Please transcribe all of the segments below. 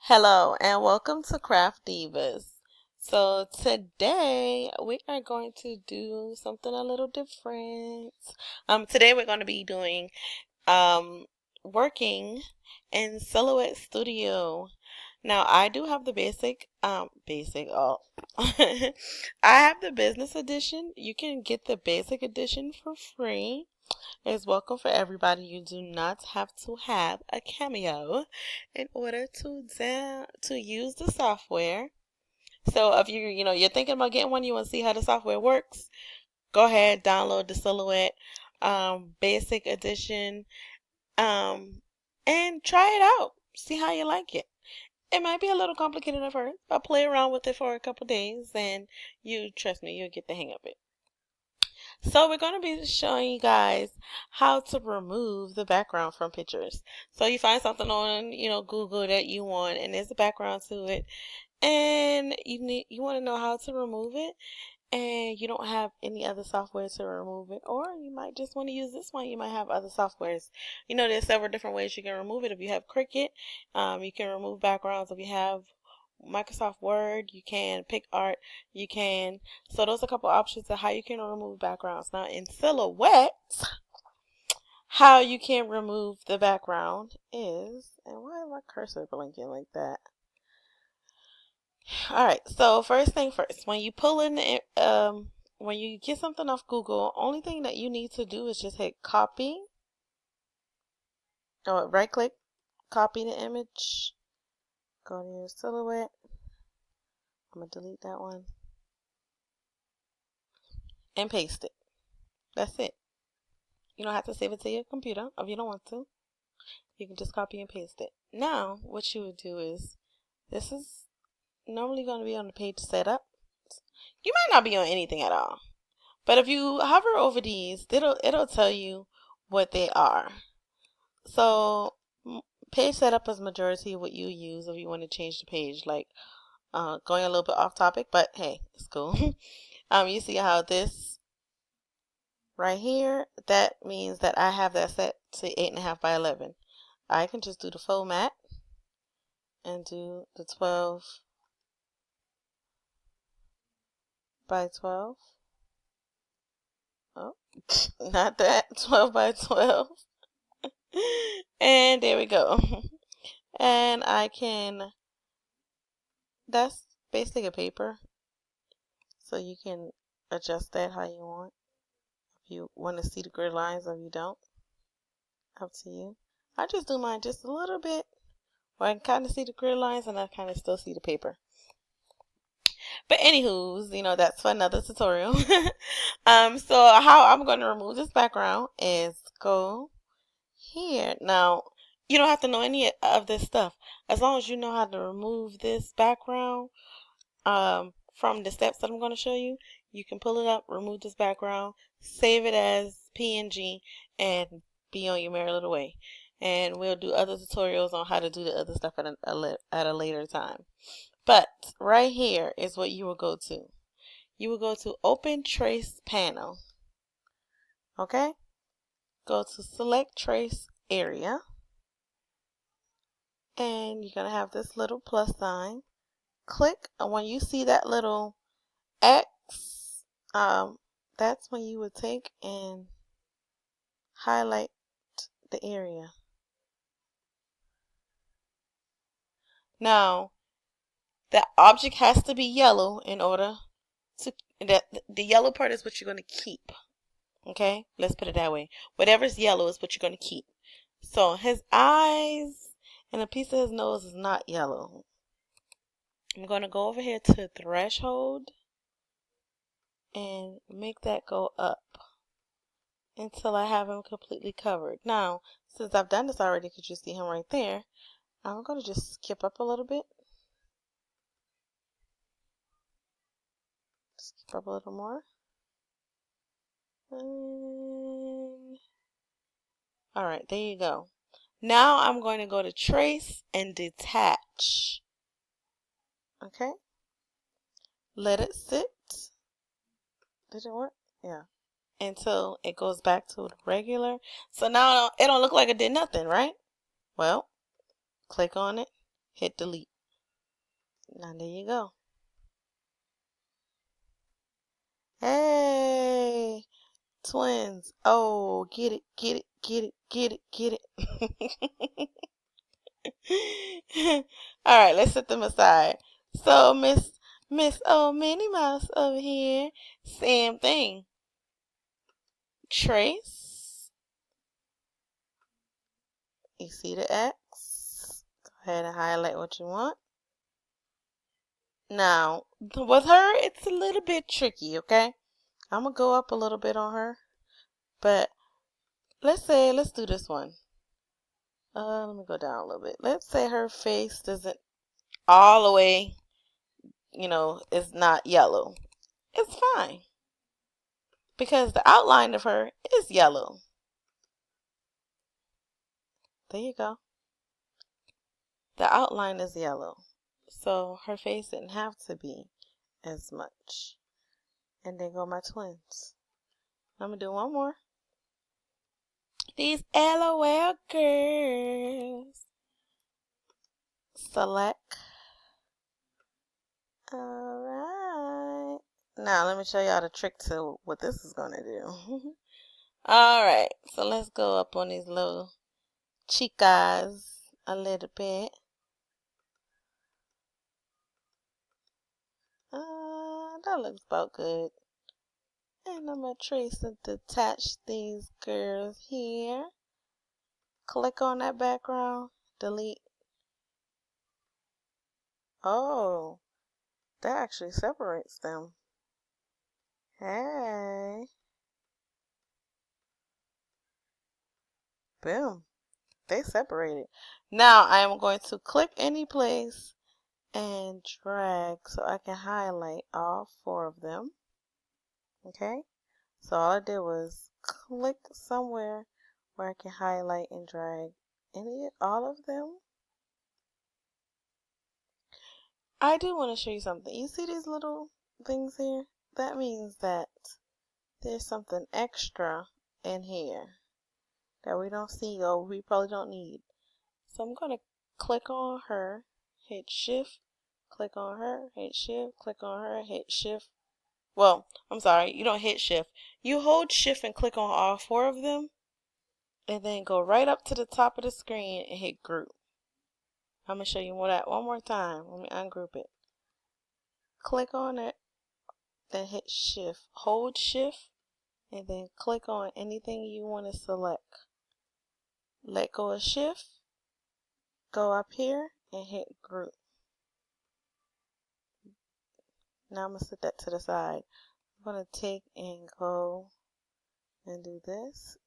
Hello and welcome to Craft Divas. So today we are going to do something a little different. Today we're going to be doing um working in Silhouette Studio. Now I do have the I have the business edition. You can get the basic edition for free. It's welcome for everybody. You do not have to have a cameo in order to use the software. So if you're thinking about getting one, you want to see how the software works, go ahead, download the Silhouette Basic Edition, and try it out. See how you like it. It might be a little complicated at first, but play around with it for a couple days, and trust me, you'll get the hang of it. So we're going to be showing you guys how to remove the background from pictures. So you find something on, Google that you want, and there's a background to it, and you want to know how to remove it, and you don't have any other software to remove it, or you might just want to use this one. You might have other softwares. There's several different ways you can remove it. If you have Cricut, you can remove backgrounds. If you have Microsoft Word, you can pick art, you can. So those are a couple options of how you can remove backgrounds. Now in Silhouette, how you can remove the background is, and why is my cursor blinking like that? Alright, so first thing first, when you pull in when you get something off Google, only thing that you need to do is just hit copy, or right click, copy the image, go to your Silhouette. I'm going to delete that one and paste it. That's it. You don't have to save it to your computer if you don't want to. You can just copy and paste it. Now, what you would do is, this is normally going to be on the page setup. You might not be on anything at all. But if you hover over these, it'll tell you what they are. So, page setup is majority what you use if you want to change the page. Like, going a little bit off topic, but hey, it's cool. You see how this right here, that means that I have that set to 8.5 by 11. I can just do the full mat and do the 12 by 12. Oh, not that. 12 by 12. And there we go. And that's basically a paper. So you can adjust that how you want. If you want to see the grid lines or you don't. Up to you. I just do mine just a little bit, where I can kind of see the grid lines and I kind of still see the paper. But anywho's, that's for another tutorial. So how I'm going to remove this background is go here. Now, you don't have to know any of this stuff. As long as you know how to remove this background, from the steps that I'm going to show you, you can pull it up, remove this background, save it as PNG, and be on your merry little way. And we'll do other tutorials on how to do the other stuff at a later time. But right here is what you will go to. You will go to Open Trace Panel. Okay? Go to Select Trace Area. And you're going to have this little plus sign. Click, and when you see that little X, that's when you would take and highlight the area. Now, the object has to be yellow in order to, the yellow part is what you're going to keep. Okay? Let's put it that way. Whatever's yellow is what you're going to keep. So, his eyes and a piece of his nose is not yellow. I'm going to go over here to threshold and make that go up until I have him completely covered. Now, since I've done this already, because you see him right there, I'm going to just skip up a little bit. Skip up a little more. Alright, there you go. Now I'm going to go to Trace and Detach. Okay? Let it sit. Did it work? Yeah. Until it goes back to the regular. So now it don't look like it did nothing, right? Well, click on it, hit delete. Now there you go. Hey, twins. Oh, get it, get it, get it, get it, get it. All right, let's set them aside. So Miss Minnie Mouse over here, same thing. Trace. You see the X? Go ahead and highlight what you want. Now, with her, it's a little bit tricky, okay? I'm gonna go up a little bit on her, but let's do this one. Let me go down a little bit. Let's say her face doesn't all the way, is not yellow. It's fine because the outline of her is yellow. There you go. The outline is yellow. So her face didn't have to be as much. And there go my twins. I'm going to do one more. These LOL girls. Select. Alright. Now let me show y'all the trick to what this is going to do. Alright. So let's go up on these little chicas a little bit. That looks about good. And I'm going to trace and detach these girls here. Click on that background. Delete. Oh, that actually separates them. Hey. Boom. They separated. Now I am going to click any place and drag so I can highlight all 4 of them. Okay. So all I did was click somewhere where I can highlight and drag all of them. I do want to show you something. You see these little things here? That means that there's something extra in here that we don't see or we probably don't need. So I'm going to click on her, hit shift, click on her, hit shift, click on her, hit shift. Well, I'm sorry, you don't hit shift. You hold shift and click on all 4 of them and then go right up to the top of the screen and hit group. I'm going to show you that one more time. Let me ungroup it. Click on it, then hit shift. Hold shift and then click on anything you want to select. Let go of shift, go up here and hit group. Now I'm going to set that to the side. I'm going to take and go and do this.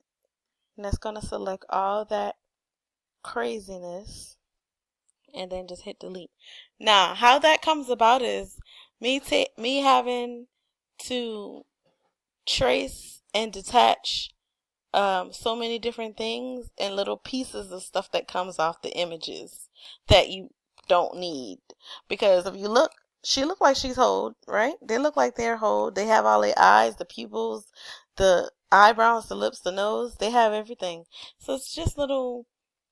And that's going to select all that craziness and then just hit delete. Now, how that comes about is me having to trace and detach so many different things and little pieces of stuff that comes off the images that you don't need. Because if you look, she look like she's whole, right? They look like they're whole. They have all the eyes, the pupils, the eyebrows, the lips, the nose. They have everything. So it's just little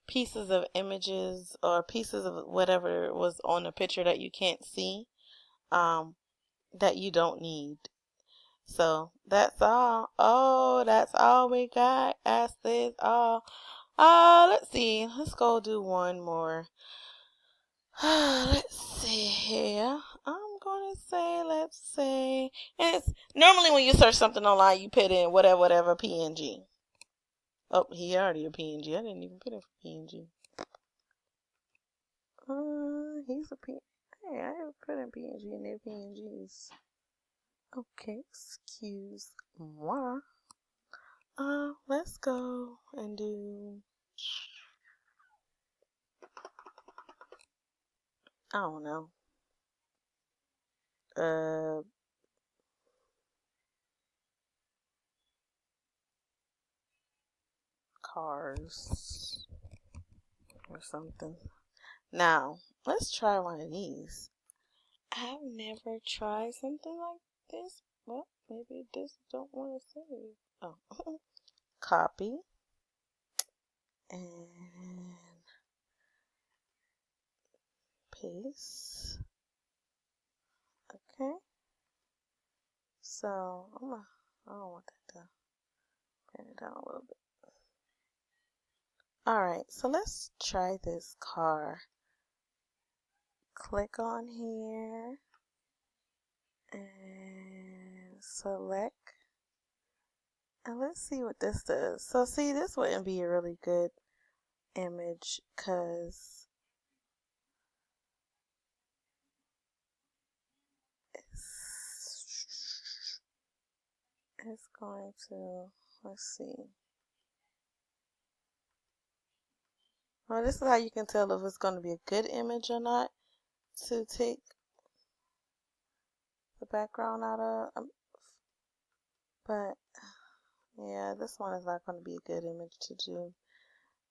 pieces of images or pieces of whatever was on the picture that you can't see, that you don't need. So that's all. Oh, that's all we got. That's this all. Let's see. Let's go do one more. Let's see here. I'm gonna say, let's say, and it's normally when you search something online, you put in whatever PNG. Oh, he already a PNG. I didn't even put in for PNG. He's a PNG. Hey, I haven't put in PNG and they're PNGs. Okay, excuse moi. Let's go and do, I don't know, cars or something. Now, let's try one of these. I've never tried something like this. Well, maybe this don't want to save. Oh, copy and paste. Okay. So I don't want that to bring it down a little bit. Alright, so let's try this car. Click on here and select, and let's see what this does. So see, this wouldn't be a really good image because it's going to, let's see. Well, this is how you can tell if it's going to be a good image or not, to take the background out of. But yeah, this one is not going to be a good image to do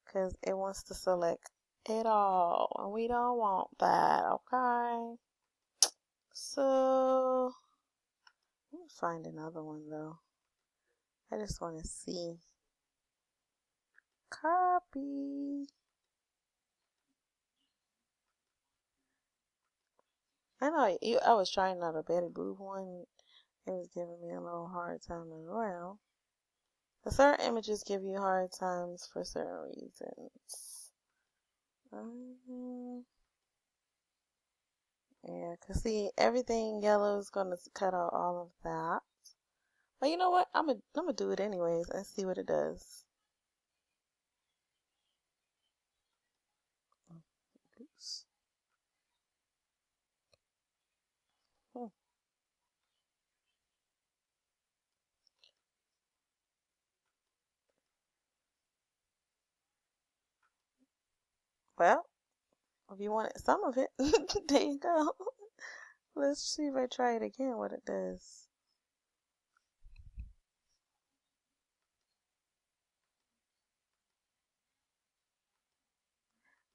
because it wants to select it all, and we don't want that. Okay. So let me find another one though. I just want to see. Copy. I know I was trying out a Betty Boop one. It was giving me a little hard time as well. The certain images give you hard times for certain reasons. Yeah, cause see, everything yellow is gonna cut out all of that. But you know what? I'm gonna do it anyways and see what it does. Oops. Hmm. Well, if you wanted some of it, there you go. Let's see if I try it again, what it does.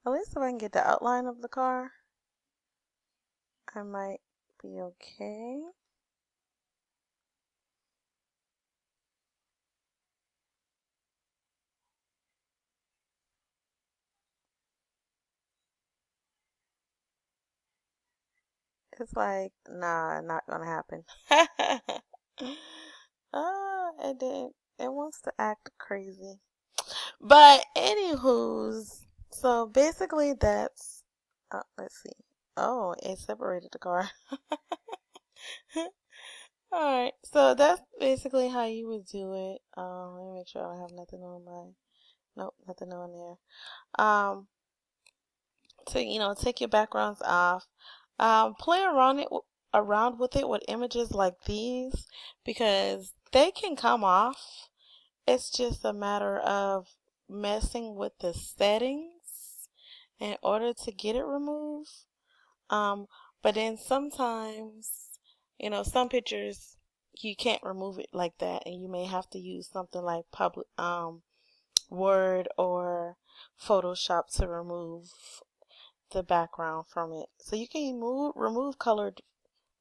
At least if I can get the outline of the car, I might be okay. It's like, nah, not gonna happen. It didn't. It wants to act crazy. But anywho's, so basically that's, let's see. Oh, it separated the car. Alright, so that's basically how you would do it. Let me make sure I don't have nothing on my, nope, nothing on there. To take your backgrounds off. Play around with it with images like these because they can come off. It's just a matter of messing with the settings in order to get it removed. But then sometimes, some pictures you can't remove it like that, and you may have to use something like Word or Photoshop to remove the background from it. So you can remove colored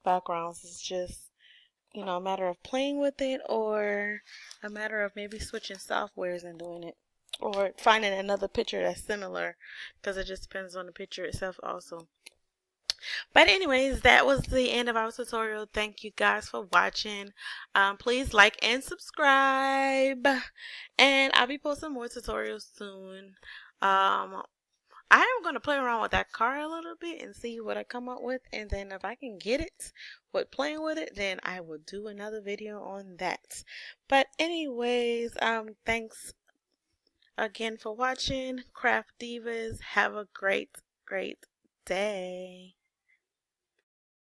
backgrounds. It's just, a matter of playing with it or a matter of maybe switching softwares and doing it. Or finding another picture that's similar because it just depends on the picture itself also. But anyways, that was the end of our tutorial. Thank you guys for watching. Please like and subscribe. And I'll be posting more tutorials soon. I am going to play around with that car a little bit and see what I come up with. And then if I can get it with playing with it, then I will do another video on that. But anyways, thanks again for watching. Craft Divas. Have a great, great day.